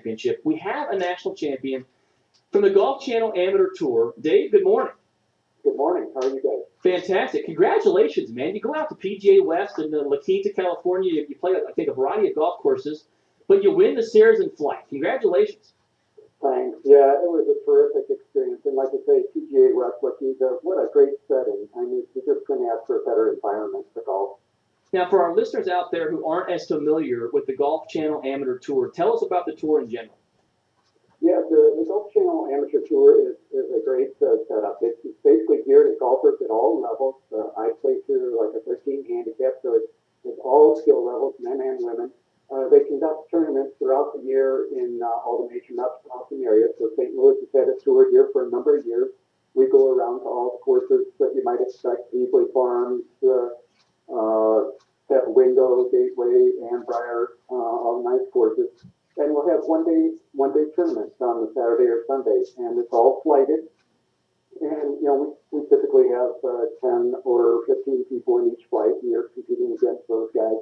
Championship. We have a national champion from the Golf Channel Amateur Tour. Dave, good morning. Good morning. How are you guys? Fantastic. Congratulations, man. You go out to PGA West in La Quinta, California. You play, I think, a variety of golf courses, but you win the Sarazen Flight. Congratulations. Thanks. Yeah, it was a terrific experience. And like I say, PGA West, La Quinta, what a great setting. I mean, you just couldn't ask for a better environment for golf. Now, for our listeners out there who aren't as familiar with the Golf Channel Amateur Tour, tell us about the tour in general. Yeah, the Golf Channel Amateur Tour is a great setup. It's basically geared at golfers at all levels. I play through like a 13 handicap, so it's all skill levels, men and women. They conduct tournaments throughout the year in all the major metropolitan areas. So St. Louis has had a tour here for a number of years. We go around to all the courses that you might expect: Beasley Farms, Window, Gateway, Annbriar, all nice courses. And we'll have one day tournaments on the Saturday or Sunday, and it's all flighted. And we typically have 10 or 15 people in each flight, and you're competing against those guys.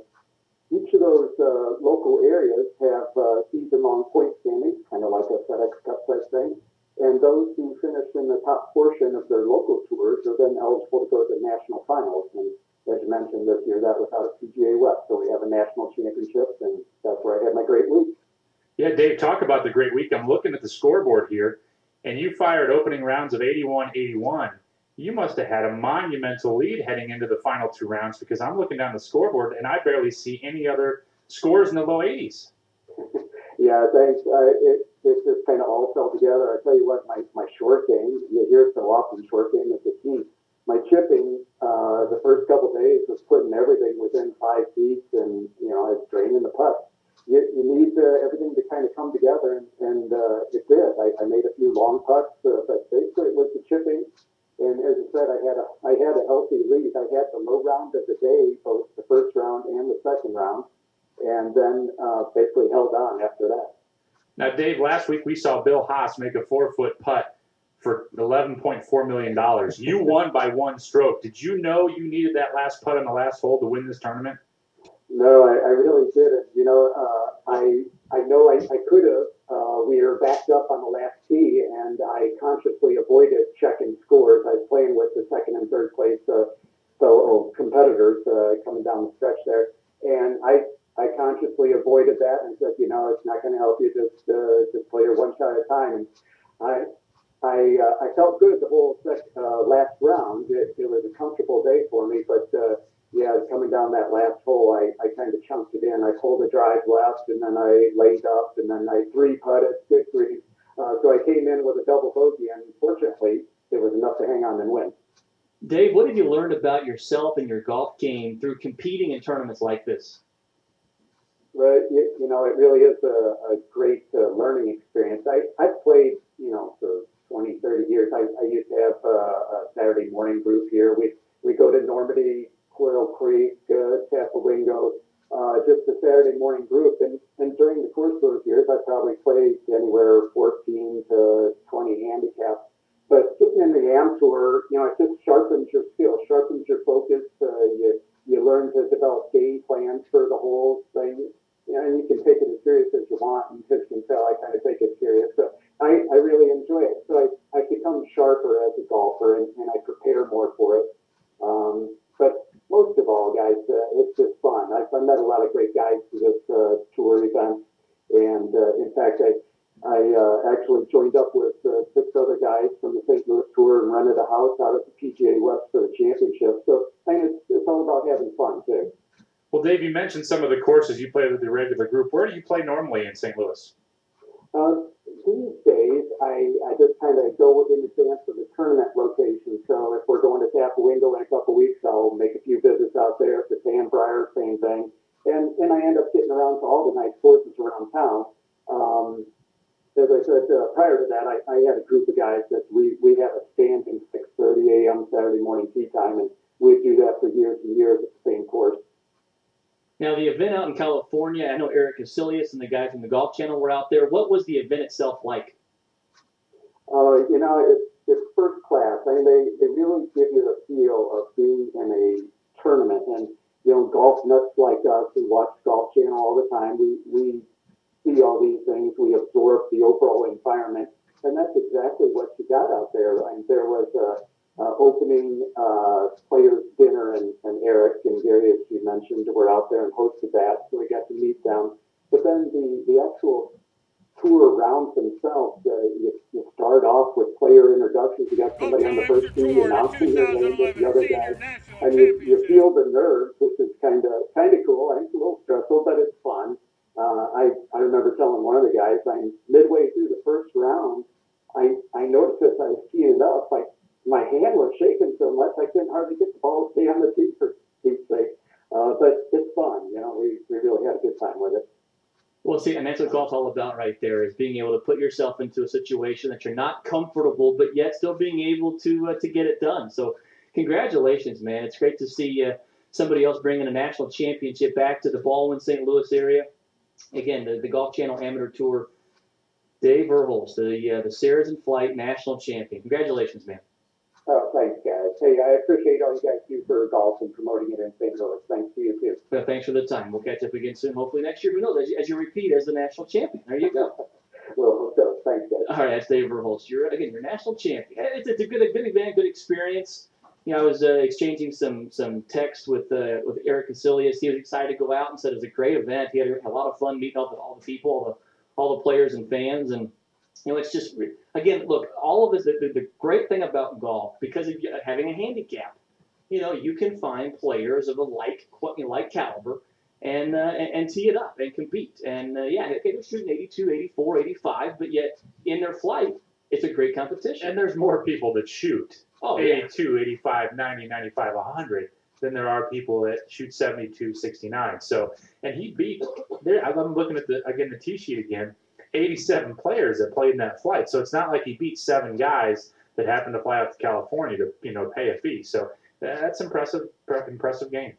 Each of those local areas have season-long point standings, kind of like a FedEx Cup type thing. And those who finish in the top portion of their local tours are then eligible to go to the national finals. And as you mentioned this year, that was out at PGA West. So we have a national championship, and that's where I had my great week. Yeah, Dave, talk about the great week. I'm looking at the scoreboard here, and you fired opening rounds of 81-81. You must have had a monumental lead heading into the final two rounds, because I'm looking down the scoreboard, and I barely see any other scores in the low 80s. Yeah, thanks. It just kind of all fell together. I tell you what, my short game, you hear so often, short game is the key. My chipping, the first couple of days was putting everything within 5 feet, and, I was draining the putt. You need everything to kind of come together, and it did. I made a few long putts, but basically it was the chipping. And as I said, I had a healthy lead. I had the low round of the day, both the first round and the second round, and then basically held on after that. Now, Dave, last week we saw Bill Haas make a 4-foot putt for $11.4 million. You won by one stroke. Did you know you needed that last putt on the last hole to win this tournament? No, I really didn't. I know I could have. We were backed up on the last tee, and I consciously avoided checking scores. I was playing with the second and third place competitors coming down the stretch there, and I consciously avoided that and said, it's not going to help you. Just play it one shot at a time. And I felt good the whole last round. It was a comfortable day for me, but coming down that last hole, I kind of chunked it in. I pulled a drive left, and then I laid up, and then I three-putted, good grief. So I came in with a double bogey, and fortunately, it was enough to hang on and win. Dave, what have you learned about yourself and your golf game through competing in tournaments like this? Well, it really is a great learning experience. I've played, for 20, 30 years. I used to have a Saturday morning group here. We go to Normandy, Coral Creek, Wingo, just a Saturday morning group. And during the course of those years, I probably played anywhere 14 to 20 handicaps. But getting in the AmTour, it just sharpens your skills, sharpens your focus. You learn to develop game plans for the whole thing. And you can take it as serious as you want. And as you can tell, I kind of take it serious. So I really enjoy it. So I become sharper as a golfer, and I prepare more for it. But most of all, guys, it's just fun. I've met a lot of great guys for this tour event. And in fact, I actually joined up with 6 other guys from the St. Louis tour and rented a house out at the PGA West for the championship. So it's all about having fun, too. Well, Dave, you mentioned some of the courses you play with the regular group. Where do you play normally in St. Louis? These days, I just kind of go in advance of the tournament location. So if we're going to Wingo in a couple weeks, I'll make a few visits out there. If it's Annbriar, same thing. And I end up getting around to all the nice courses around town. As I said, prior to that, I had a group of guys that we have a standing 6:30 a.m. Saturday morning tee time, and we do that for years and years at the same course. Now, the event out in California, I know Eric Casilius and the guys from the Golf Channel were out there. What was the event itself like? It's first class. I mean, they really give you the feel of being in a tournament. And, golf nuts like us who watch Golf Channel all the time, we see all these things. We absorb the overall environment, and that's exactly what you got out there. And there was a opening players dinner, and Eric and Gary, as you mentioned, were out there and hosted that, so we got to meet them. But then the actual tour rounds themselves, you start off with player introductions. You got somebody on the first tee announcing your name with the other guys, and you feel the nerves, which is kind of cool. It's a little stressful, but it's fun. I remember telling one of the guys, I'm midway through the first round, I noticed as I was teeing it up, like my hand was shaking so much I couldn't hardly get the ball to stay on the tee for Pete's sake. But it's fun, we really had a good time with it. Well, see, and that's what golf's all about right there, is being able to put yourself into a situation that you're not comfortable, but yet still being able to get it done. So congratulations, man. It's great to see somebody else bringing a national championship back to the Baldwin, St. Louis area. Again, the Golf Channel Amateur Tour, Dave Verhulst, the Sarazen Flight national champion. Congratulations, man. Oh, thanks, guys. Hey, I appreciate all you guys do for golf and promoting it in St. Louis. Thanks to you, too. Well, thanks for the time. We'll catch up again soon, hopefully next year. Who knows, as you repeat as the national champion. There you go. Well, so, thanks, guys. All right, that's Dave Verhulst. You're national champion. It's a good event, good experience. I was exchanging some text with Eric Casilius. He was excited to go out and said it was a great event. He had a lot of fun meeting up with all the people, all the players and fans, and it's just, again, look, all of this. The great thing about golf, because of having a handicap, you can find players of a like caliber and tee it up and compete. And okay, they're shooting 82, 84, 85, but yet in their flight, it's a great competition. And there's more people that shoot 82, 85, 90, 95, 100 than there are people that shoot 72, 69. So, and he beat, I'm looking at the tee sheet again, 87 players that played in that flight. So it's not like he beat 7 guys that happened to fly out to California to, pay a fee. So that's impressive game.